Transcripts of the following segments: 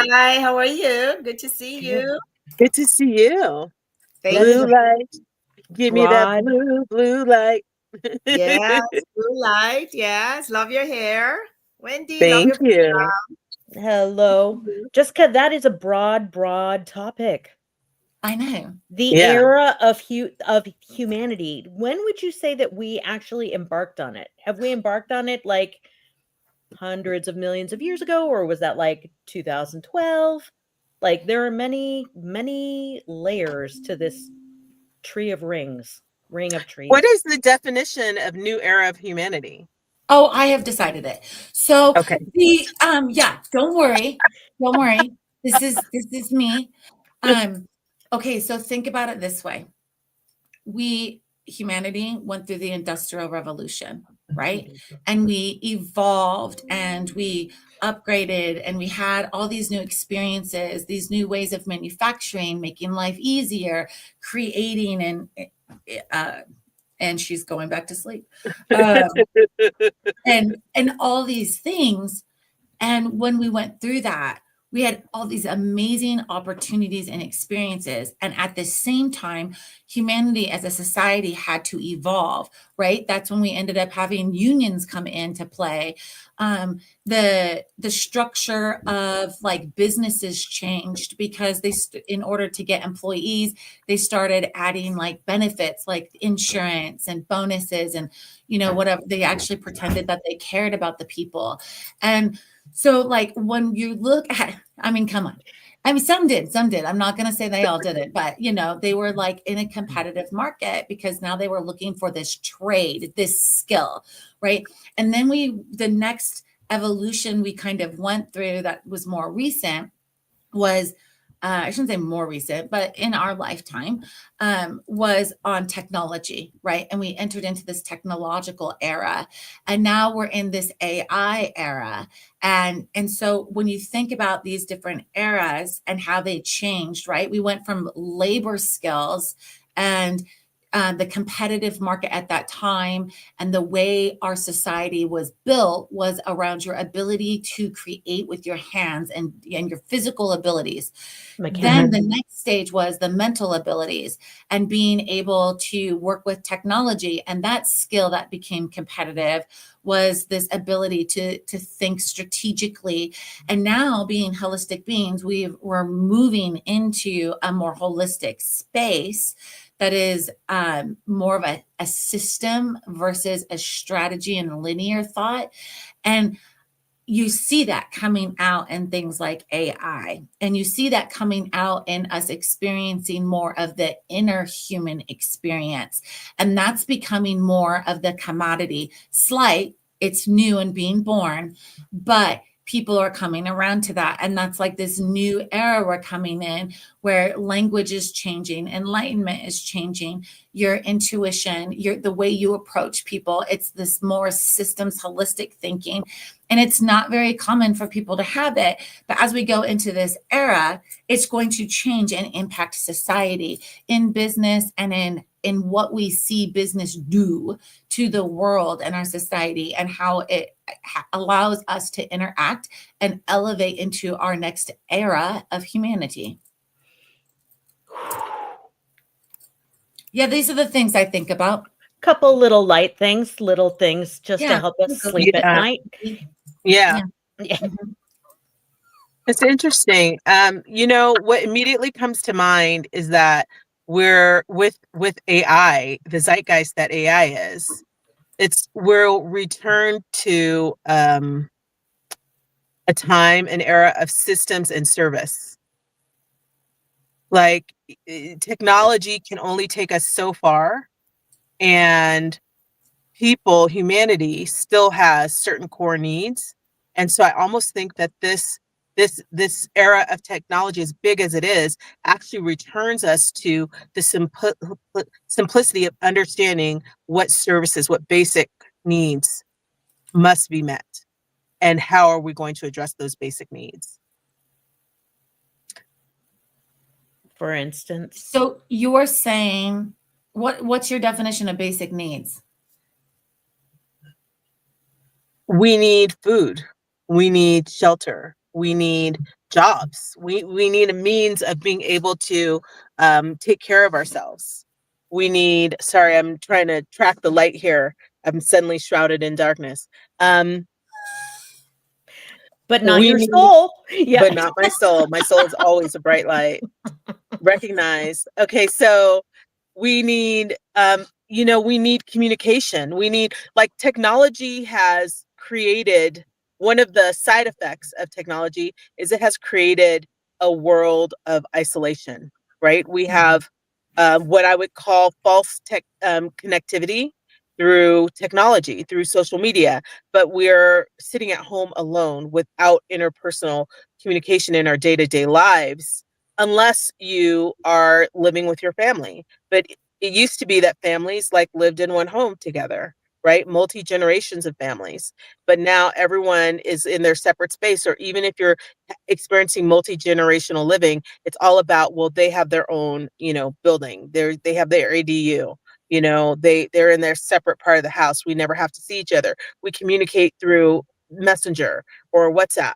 Hi, how are you? Good to see Good. you. Good to see you. Thank That is you. a light. Give me that Broad. blue light. Yes, blue light. Yes, love your hair. Wendy, love Thank your you. Hello. Mhm. Jessica, that is a broad topic. I know. The Yeah. era of humanity. When would you say that we actually embarked on it? Have we embarked on it like hundreds of millions of years ago, or was that like 2012? Like there are many layers to this tree of rings, ring of What trees. is the definition of new era of humanity? Oh, I have decided it. So Okay. yeah, don't worry. Don't worry. This is me. Okay, so think about it this way. Humanity went through the Industrial Revolution, right? And we evolved and we upgraded and we had all these new experiences, these new ways of manufacturing, making life easier, creating uh and she's going back to sleep. Um and all these things. And when we went through that, we had all these amazing opportunities and experiences. And at the same time, humanity as a society had to evolve, right? That's when we ended up having unions come into play. The structure of like businesses changed because in order to get employees, they started adding like benefits like insurance and bonuses and whatever. They actually pretended that they cared about the people. And so, like, when you look at, I mean, come on. I mean, some did, some did. I'm not going to say they all didn't, but they were like in a competitive market because now they were looking for this trade, this skill, right? And then the next evolution we kind of went through that was more recent was I shouldn't say more recent, but in our lifetime, was on technology, right? And we entered into this technological era, and now we're in this AI era. And so when you think about these different eras and how they changed, right? We went from labor skills and the competitive market at that time and the way our society was built was around your ability to create with your hands and your physical abilities. Then Mechanics. the next stage was the mental abilities and being able to work with technology. And that skill that became competitive was this ability to think strategically. And now, being holistic beings, we're moving into a more holistic space that is more of a system versus a strategy and linear thought. And you see that coming out in things like AI, and you see that coming out in us experiencing more of the inner human experience. And that's becoming more of the commodity. Slight, it's new and being born, but people are coming around to that. And that's like this new era we're coming in where language is changing, enlightenment is changing, your intuition, the way you approach people. It's this more systems holistic thinking. And it's not very common for people to have it. But as we go into this era, it's going to change and impact society in business and in what we see business do to the world and our society, and how it allows us to interact and elevate into our next era of humanity. Yeah, these are the things I think about. Couple little light things, little things just to Yeah. help us sleep at Yeah. night. Yeah. Yeah. Yeah. Mhm. It's interesting. What immediately comes to mind is that we're with AI, the zeitgeist that AI is, we'll return to a time, an era of systems and service. Like technology can only take us so far, and humanity still has certain core needs. And so I almost think that this era of technology, as big as it is, actually returns us to the simplicity of understanding what services, what basic needs must be met, and how are we going to address those basic needs. For instance. So you're saying, what's your definition of basic needs? We need food, we need shelter, we need jobs. We need a means of being able to take care of ourselves. We need, sorry, I'm trying to track the light here. I'm suddenly shrouded in darkness. But not We your need, soul. Yeah. but not my soul. My soul is always a bright light. Recognize. Okay, so we need we need communication. We need, like, technology has created, one of the side effects of technology is it has created a world of isolation, right? We have what I would call false tech connectivity through technology, through social media, but we're sitting at home alone without interpersonal communication in our day-to-day lives, unless you are living with your family. But it used to be that families, like, lived in one home together, right? Multi generations of families. But now everyone is in their separate space, or even if you're experiencing multi generational living, it's all about, well, they have their own, building. They have their ADU. They're in their separate part of the house. We never have to see each other. We communicate through Messenger or WhatsApp,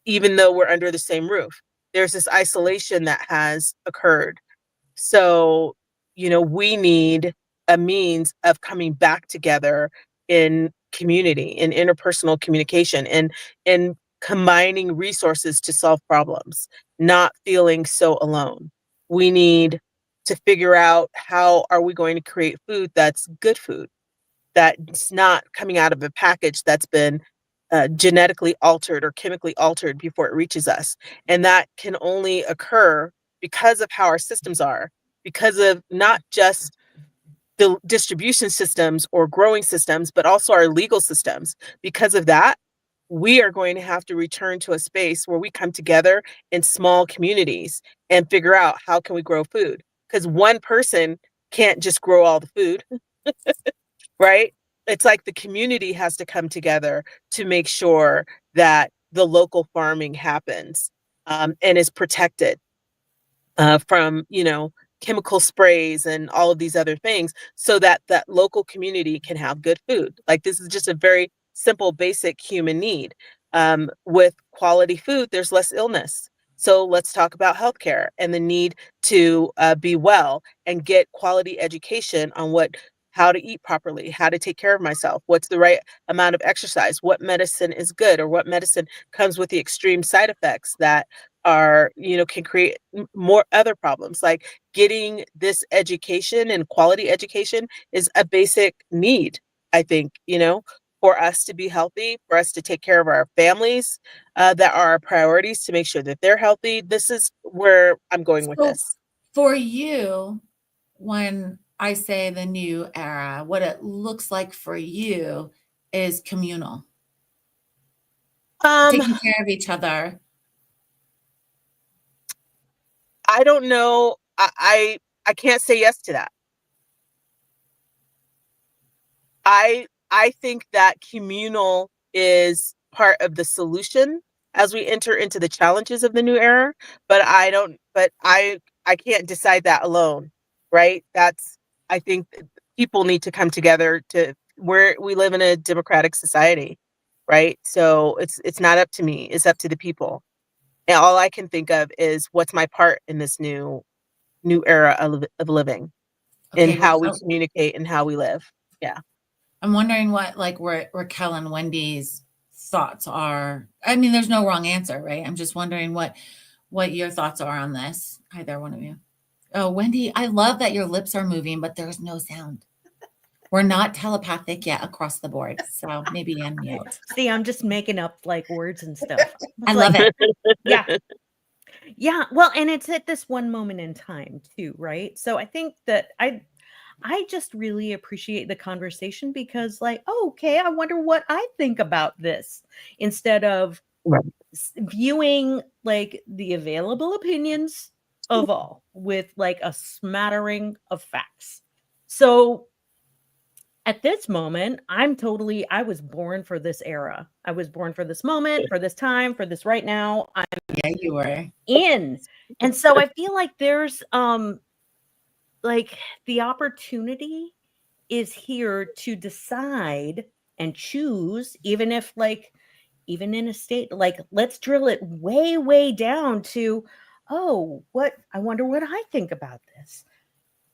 even though we're under the same roof. There's this isolation that has occurred. So, we need a means of coming back together in community, in interpersonal communication, and combining resources to solve problems, not feeling so alone. We need to figure out, how are we going to create food that's good food, that's not coming out of a package that's been genetically altered or chemically altered before it reaches us. And that can only occur because of how our systems are, because of not just the distribution systems or growing systems, but also our legal systems. Because of that, we are going to have to return to a space where we come together in small communities and figure out, how can we grow food? Because one person can't just grow all the food, right? It's like the community has to come together to make sure that the local farming happens, and is protected from, chemical sprays and all of these other things, so that that local community can have good food. Like, this is just a very simple, basic human need. With quality food, there's less illness. So let's talk about healthcare and the need to be well and get quality education on how to eat properly, how to take care of myself, what's the right amount of exercise, what medicine is good, or what medicine comes with the extreme side effects that are, can create more other problems. Like, getting this education and quality education is a basic need, I think, for us to be healthy, for us to take care of our families, that are our priorities, to make sure that they're healthy. This is where I'm going with So this. for you, when I say the new era, what it looks like for you is communal, Um, taking care of each other. I don't know. I can't say yes to that. I think that communal is part of the solution as we enter into the challenges of the new era, but I can't decide that alone, right? I think people need to come together, to where we live in a democratic society, right? So it's not up to me, it's up to the people. And all I can think of is, what's my part in this new era of living, in Okay, how we Raquel, communicate and how we live. Yeah. I'm wondering what like Raquel and Wendy's thoughts are. I mean, there's no wrong answer, right? I'm just wondering what your thoughts are on this. Either one of you. Oh, Wendy, I love that your lips are moving, but there's no sound. We're not telepathic yet across the board, so maybe unmute. See, I'm just making up like words and stuff. I It's love like, it. yeah. Yeah. Well, and it's at this one moment in time too, right? So I think that I just really appreciate the conversation, because, like, oh, okay, I wonder what I think about this, instead of Right. viewing like the available opinions of all with like a smattering of facts. So at this moment, I was born for this era. I was born for this moment, for this time, for this right now. I'm Yeah, you were. in. And so I feel like there's like the opportunity is here to decide and choose, even if like even in a state like, let's drill it way, way down to, oh, I wonder what I think about this.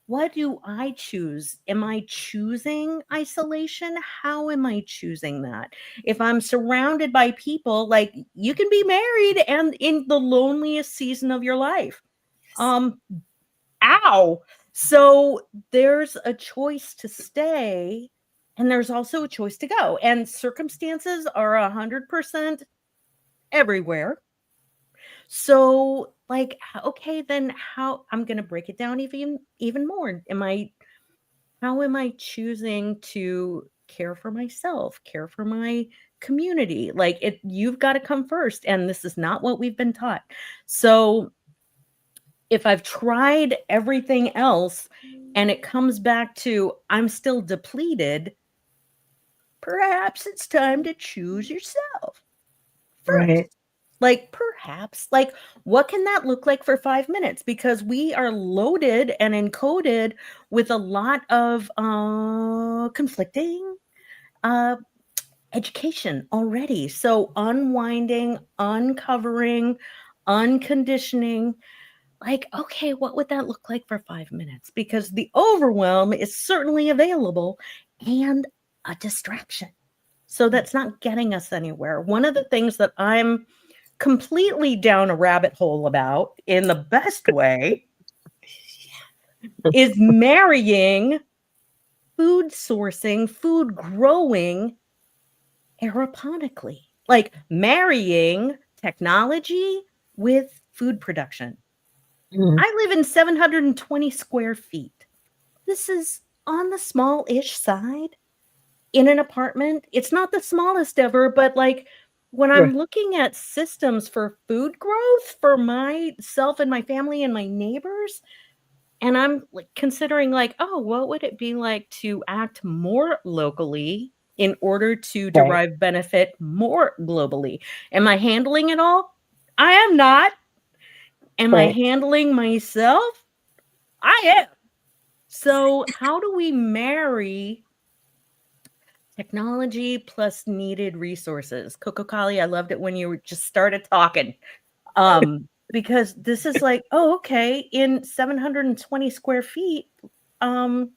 What do I choose? Am I choosing isolation? How am I choosing that? If I'm surrounded by people, like, you can be married and in the loneliest season of your life. Ow. So there's a choice to stay and there's also a choice to go. And circumstances are 100% everywhere. So, like, okay, then how I'm going to break it down even more. How am I choosing to care for myself, care for my community? Like, you've got to come first, and this is not what we've been taught. So, if I've tried everything else and it comes back to I'm still depleted, perhaps it's time to choose yourself first. Right. Like, perhaps, like, what can that look like for 5 minutes? Because we are loaded and encoded with a lot of conflicting education already. So unwinding, uncovering, unconditioning, like, okay, what would that look like for 5 minutes? Because the overwhelm is certainly available and a distraction. So that's not getting us anywhere. One of the things that I'm completely down a rabbit hole about in the best way is marrying food sourcing, food growing aeroponically, like marrying technology with food production. Mhm. I live in 720 square feet. This is on the small-ish side in an apartment. It's not the smallest ever, but like when I'm Right. looking at systems for food growth for myself and my family and my neighbors, and I'm like considering like, oh, what would it be like to act more locally in order to Right. derive benefit more globally? Am I handling it all? I am not. Am I Right. handling myself? I am. So, how do we marry technology plus needed resources? Coco Kali, I loved it when you just started talking. Because this is like, oh, okay, in 720 square feet, um,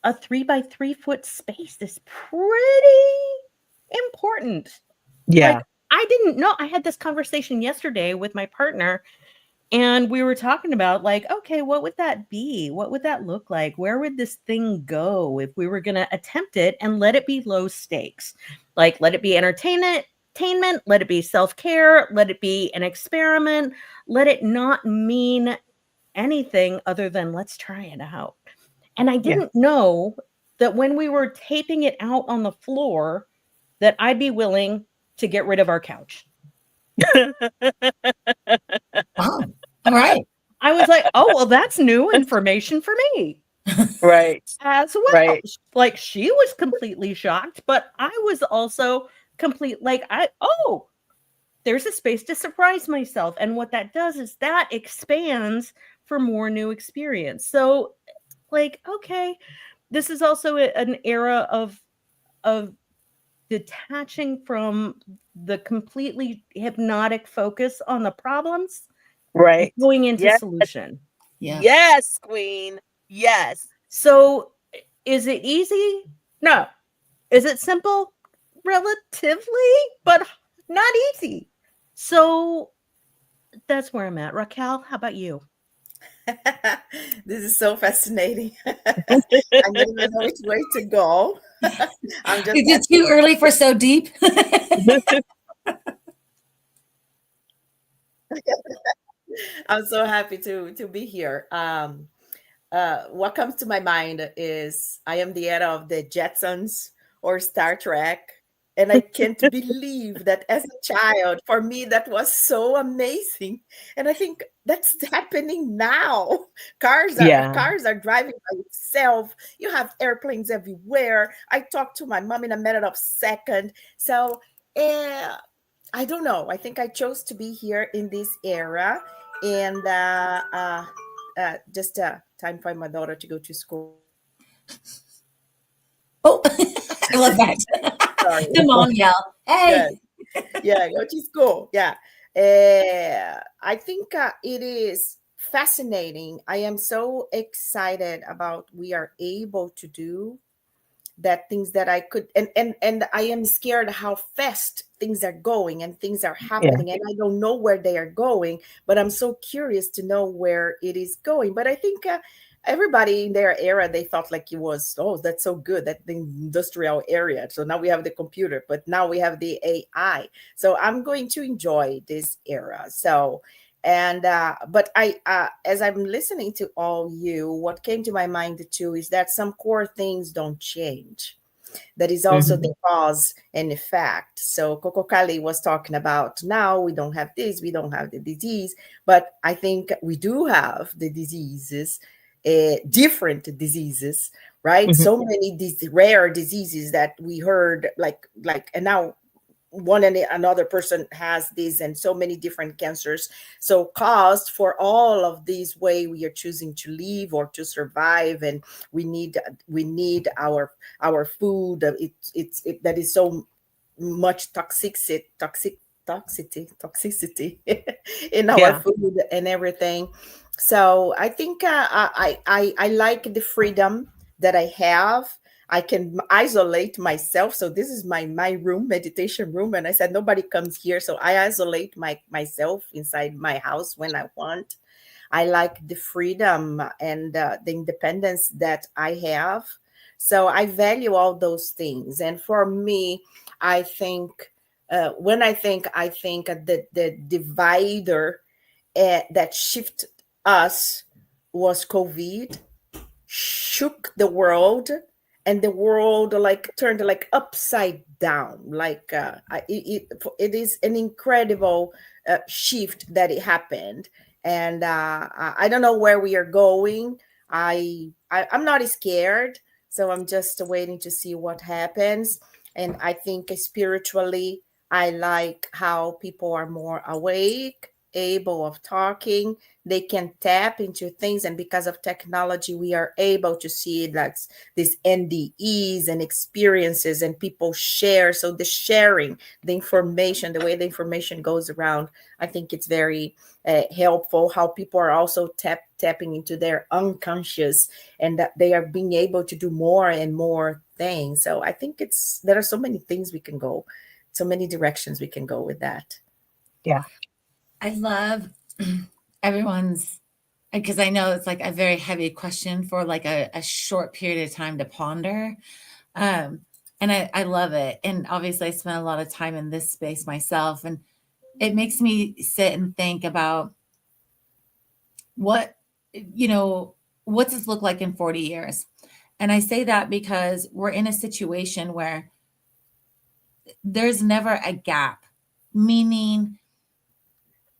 a 3 by 3 foot space is pretty important. Like, Yeah. I didn't know. I had this conversation yesterday with my partner, and we were talking about like, okay, what would that be? What would that look like? Where would this thing go if we were going to attempt it and let it be low stakes? Like, let it be entertainment, let it be self-care, let it be an experiment, let it not mean anything other than let's try it out. And I Yeah. didn't know that when we were taping it out on the floor that I'd be willing to get rid of our couch. Oh, all right. I was like, "Oh, well, that's new information for me Right. as well." Right. Like, she was completely shocked, but I was also oh, there's a space to surprise myself. And what that does is that expands for more new experience. So, like, okay, this is also an era of detaching from the completely hypnotic focus on the problems and Right. going into Yes. solution. Yeah. Yes, queen. Yes. So, is it easy? No. Is it simple? Relatively, but not easy. So, that's where I'm at. Raquel, how about you? This is so fascinating. I don't even know which way to go. I'm just Is it too early for so deep? I'm so happy to be here. What comes to my mind is I am the era of the Jetsons or Star Trek. And I can't believe that as a child, for me, that was so amazing. And I think that's happening now. Yeah. Cars are driving by itself. You have airplanes everywhere. I talked to my mom in a matter of second. So I don't know. I think I chose to be here in this era, and just time for my daughter to go to school. Oh, I love that. Sorry. The mom yell, Good. hey. Yeah, which is cool. Yeah. I think it is fascinating. I am so excited about we are able to do that things that I could and I am scared how fast things are going and things are Yeah. happening and I don't know where they are going, but I'm so curious to know where it is going. But I think everybody in their era they thought like it was, oh, that's so good, that the industrial area. So now we have the computer, but now we have the AI. So I'm going to enjoy this era. So and but I as I'm listening to all you, what came to my mind too is that some core things don't change. That is also Mhm. the cause and effect. So Coco Kali was talking about now we don't have this, we don't have the disease, but I think we do have the diseases, different diseases, right? Mhm. So many these rare diseases that we heard like, and now one and another person has this and so many different cancers, so caused for all of these way we are choosing to live or to survive, and we need our food. That is so much toxicity in our Yeah. food and everything. So I think I like the freedom that I have. I can isolate myself. So this is my room, meditation room, and I said nobody comes here, so I isolate myself inside my house when I want. I like the freedom and the independence that I have. So I value all those things. And for me, I think when I think the divider that shifted us was COVID, shook the world, and the world like turned like upside down, like it is an incredible shift that it happened. And I don't know where we are going. I'm not scared, so I'm just waiting to see what happens. And I think spiritually I like how people are more awake, able of talking, they can tap into things, and because of technology we are able to see that these NDEs and experiences and people share. So the sharing, the information, the way the information goes around, I think it's very helpful. How people are also tapping into their unconscious, and that they are being able to do more and more things. So I think it's there are so many things we can go, so many directions we can go with that. Yeah. I love everyone's, because I know it's like a very heavy question for like a short period of time to ponder. Um, and I love it. And obviously, I spent a lot of time in this space myself, and it makes me sit and think about what, you know, what's this look like in 40 years? And I say that because we're in a situation where there's never a gap, meaning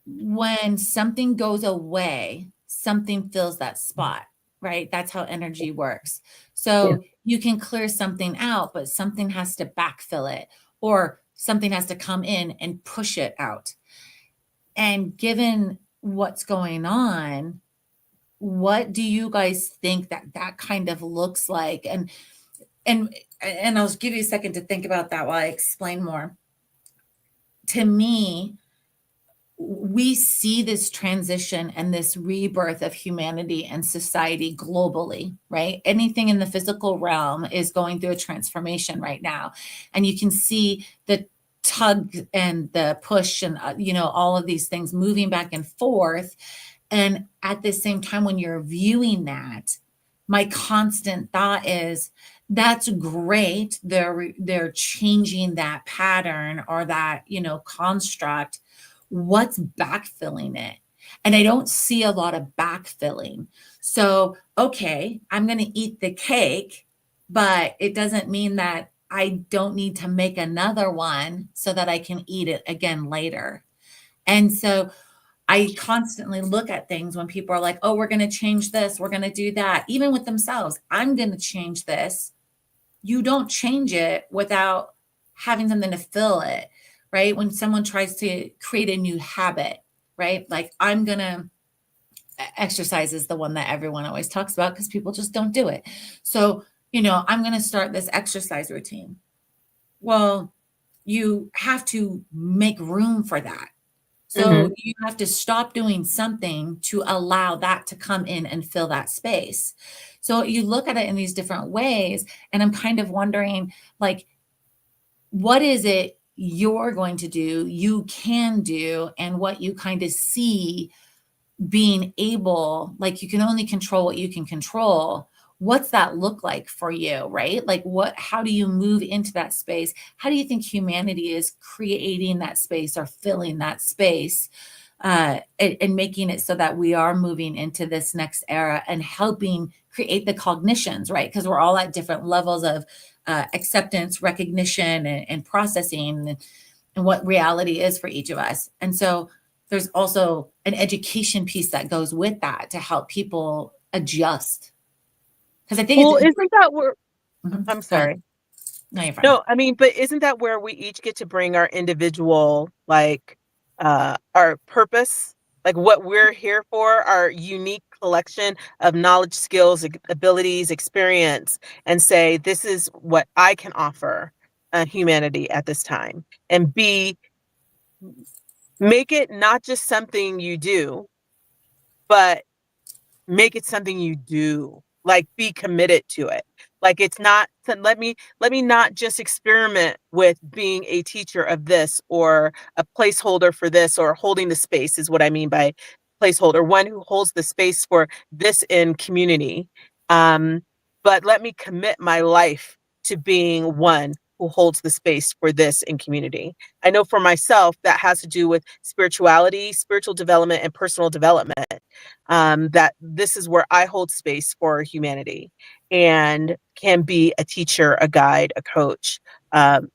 when something goes away, something fills that spot, right? That's how energy works. Yeah. So you can clear something out, but something has to backfill it, or something has to come in and push it out. And given what's going on, what do you guys think that that kind of looks like? And and I'll give you a second to think about that while I explain more. To me, we see this transition and this rebirth of humanity and society globally, right? Anything in the physical realm is going through a transformation right now. And you can see the tug and the push and, all of these things moving back and forth. And at the same time, when you're viewing that, my constant thought is, that's great. They're changing that pattern or that, construct. What's backfilling it? And I don't see a lot of backfilling. So, okay, I'm going to eat the cake, but it doesn't mean that I don't need to make another one so that I can eat it again later. And so I constantly look at things when people are like, oh, we're going to change this, we're going to do that, even with themselves. I'm going to change this. You don't change it without having something to fill it, right? When someone tries to create a new habit, right? Like, I'm going to exercise is the one that everyone always talks about because people just don't do it. So, I'm going to start this exercise routine. Well, you have to make room for that. So Mhm. you have to stop doing something to allow that to come in and fill that space. So you look at it in these different ways, and I'm kind of wondering, like, what is it you're going to do, you can do, and what you kind of see being able, like, you can only control what you can control. What's that look like for you, right? Like, how do you move into that space? How do you think humanity is creating that space or filling that space, and making it so that we are moving into this next era and helping create the cognitions, right? Because we're all at different levels of acceptance, recognition, and processing, and what reality is for each of us. And so there's also an education piece that goes with that to help people adjust. Because I think Well, it's isn't that where Mhm. I'm Go ahead. sorry. No, you're fine. No, I mean, but isn't that where we each get to bring our individual, like, our purpose, like what we're here for, our unique collection of knowledge, skills, abilities, experience, and say, this is what I can offer humanity at this time, and make it not just something you do, but make it something you do. Like, be committed to it. Like, it's not, so let me not just experiment with being a teacher of this, or a placeholder for this, or holding the space is what I mean by placeholder, one who holds the space for this in community. Um, but let me commit my life to being one who holds the space for this in community. I know for myself that has to do with spirituality, spiritual development, and personal development. That this is where I hold space for humanity, and can be a teacher, a guide, a coach,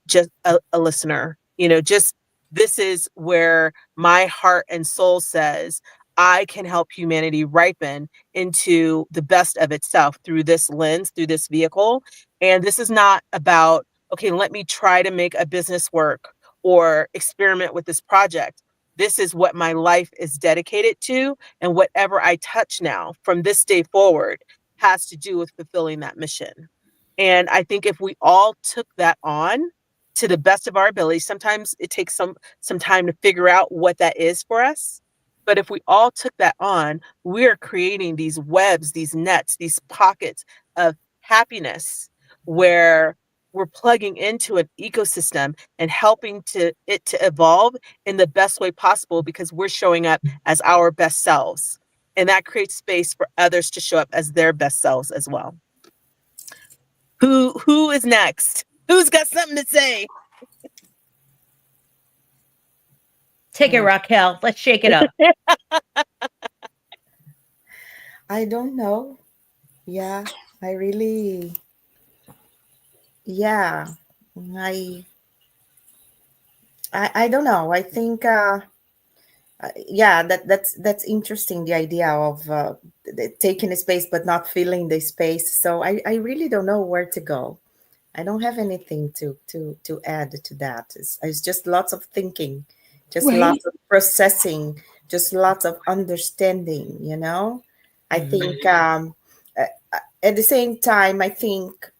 just a listener. Just, this is where my heart and soul says, I can help humanity ripen into the best of itself through this lens, through this vehicle. And this is not about, okay, let me try to make a business work or experiment with this project. This is what my life is dedicated to, and whatever I touch now from this day forward has to do with fulfilling that mission. And I think if we all took that on to the best of our ability, sometimes it takes some time to figure out what that is for us. But if we all took that on, we're creating these webs, these nets, these pockets of happiness, where we're plugging into an ecosystem and helping to evolve in the best way possible, because we're showing up as our best selves. And that creates space for others to show up as their best selves as well. Who is next? Who's got something to say? Take it, Raquel. Let's shake it up. I don't know. Yeah, I really, yeah, I, I don't know. I think, yeah, that's interesting. The idea of taking a space but not filling the space. So I really don't know where to go. I don't have anything to add to that. It's just lots of thinking, just Right. lots of processing, just lots of understanding. I think uh, at the same time, I think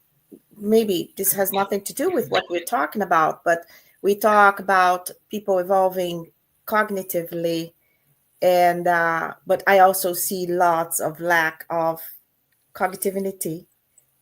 maybe this has nothing to do with what we're talking about, but we talk about people evolving cognitively, and but I also see lots of lack of cognitivity,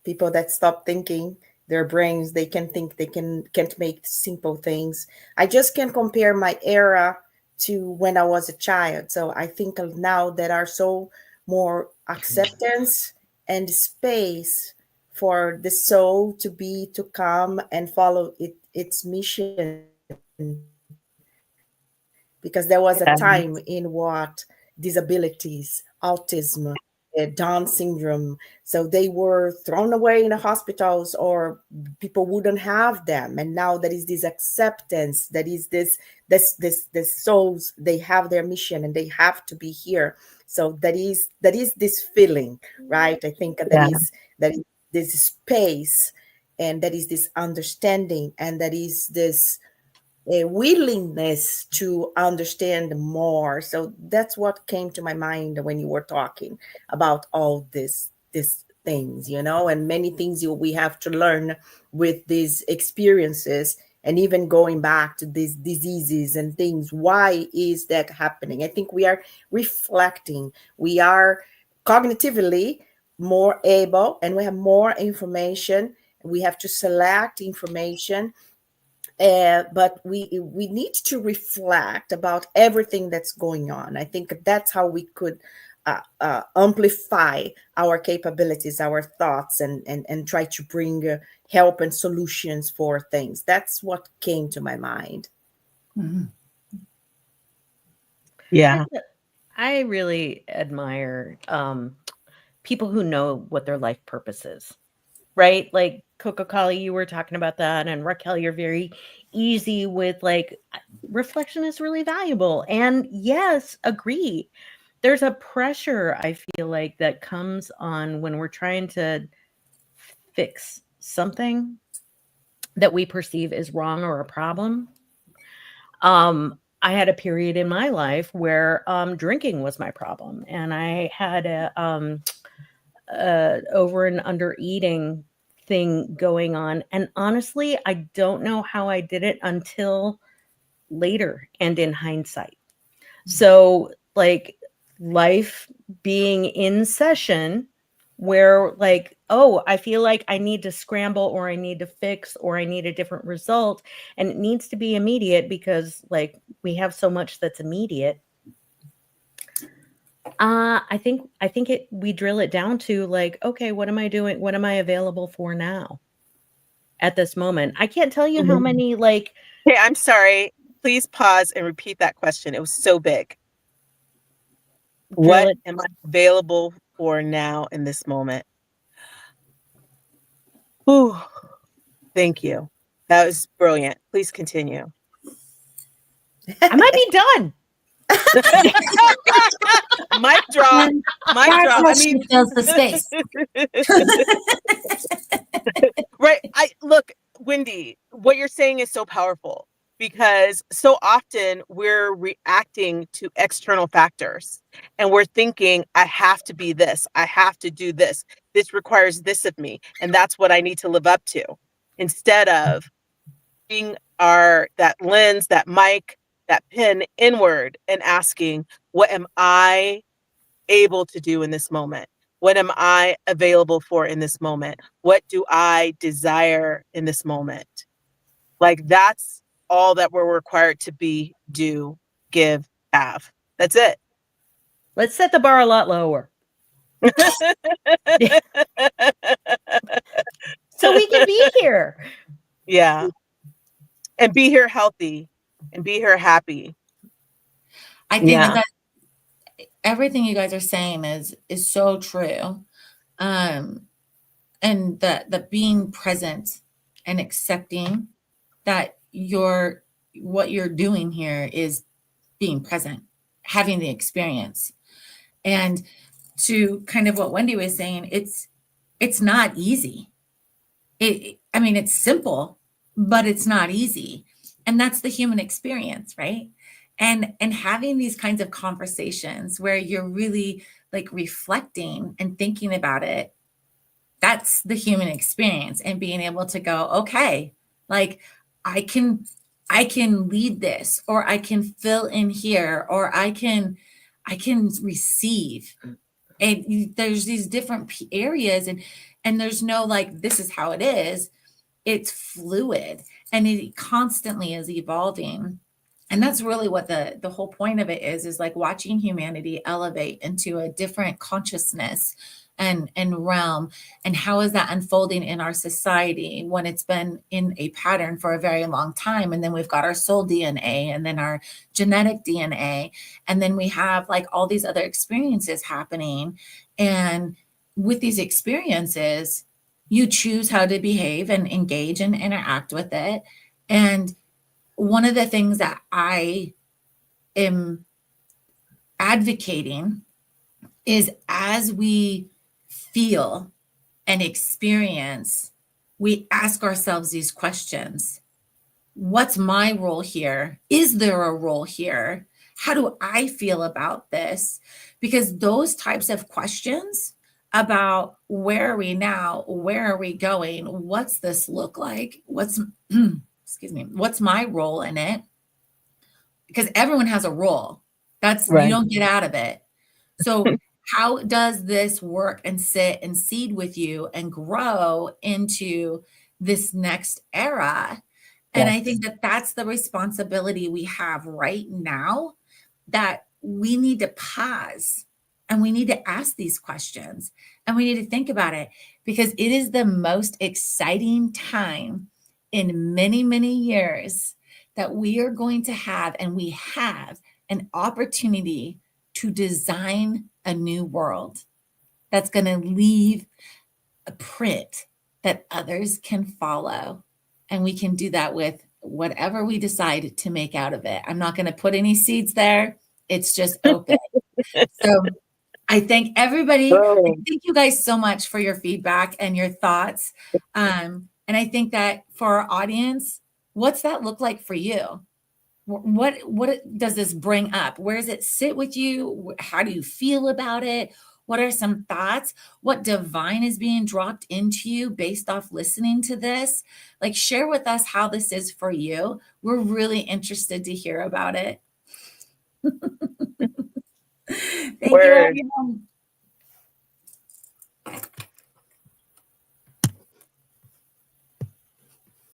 people that stop thinking, their brains, they can think, they can't make simple things. I just can't compare my era to when I was a child. So I think now there are so more acceptance and space for the soul to be, to come and follow its mission, because there was a time in what disabilities, autism, Down syndrome. So they were thrown away in the hospitals, or people wouldn't have them. And now there is this acceptance. That is this souls. They have their mission and they have to be here. So that is this feeling, right? I think Yeah. that is this space, and that is this understanding, and that is this a willingness to understand more. So that's what came to my mind when you were talking about all these things, and many things we have to learn with these experiences. and even going back to these diseases and things. Why is that happening? I think we are reflecting. We are cognitively more able, and we have more information. We have to select information, but we need to reflect about everything that's going on. I think that's how we could amplify our capabilities, our thoughts, and try to bring help and solutions for things. That's what came to my mind. Mm-hmm. Yeah. I really admire people who know what their life purpose is, right? Like Coca-Cola, you were talking about that, and Raquel, you're very easy with like reflection is really valuable. And yes, agree. There's a pressure I feel like that comes on when we're trying to fix something that we perceive as wrong or a problem. I had a period in my life where drinking was my problem, and I had a over and under eating thing going on. And honestly, I don't know how I did it until later and in hindsight. So, like, life being in session where, like, oh, I feel like I need to scramble or I need to fix or I need a different result. And it needs to be immediate because, like, we have so much that's immediate. I think it we drill it down to like, okay, what am I doing? What am I available for now at this moment? I can't tell you how Mhm. many like Hey, I'm sorry. Please pause and repeat that question. It was so big. drill What it. am I available for now in this moment? Whew, thank you. That was brilliant. Please continue. I might be done. Mic drop. And Mic that's drop. how I she mean, fills the space. right. I look, Wendy, what you're saying is so powerful because so often we're reacting to external factors and we're thinking, I have to be this, I have to do this. This requires this of me, and that's what I need to live up to. Instead of being our that lens, that mic, that pin inward and asking, what am I able to do in this moment? What am I available for in this moment? What do I desire in this moment? Like that's all that we're required to be, do, give, have. That's it. Let's set the bar a lot lower. So we can be here. Yeah. And be here healthy and be here happy. I think Yeah. that everything you guys are saying is so true. Um, and the being present and accepting that what you're doing here is being present, having the experience. And to kind of what Wendy was saying, it's not easy. I mean, it's simple, but it's not easy. And that's the human experience, right? And having these kinds of conversations where you're really like reflecting and thinking about it, that's the human experience. And being able to go, okay, like I can I can lead this, or I can fill in here, or I can receive. And there's these different areas, and there's no like this is how it is. It's fluid, and it constantly is evolving. And that's really what the whole point of it is like watching humanity elevate into a different consciousness and realm. And how is that unfolding in our society when it's been in a pattern for a very long time? And then we've got our soul DNA, and then our genetic DNA, and then we have like all these other experiences happening. And with these experiences, you choose how to behave and engage and interact with it. And one of the things that I am advocating is as we feel and experience, we ask ourselves these questions. What's my role here? Is there a role here? How do I feel about this? Because those types of questions about where are we now? Where are we going? What's this look like? excuse me, what's my role in it? Because everyone has a role. That's, you Right. don't get out of it. So how does this work and sit and seed with you and grow into this next era? And I think that that's the responsibility we have right now, that we need to pause and we need to ask these questions and we need to think about it, because it is the most exciting time in many, many years that we are going to have, and we have an opportunity to design a new world that's going to leave a print that others can follow. And we can do that with whatever we decide to make out of it. I'm not going to put any seeds there. It's just open. So I thank everybody. Oh. Thank you guys so much for your feedback and your thoughts. And I think that for our audience, what's that look like for you? What does this bring up? Where does it sit with you? How do you feel about it? What are some thoughts? What divine is being dropped into you based off listening to this? Like, share with us how this is for you. We're really interested to hear about it. Thank you, Word. everyone.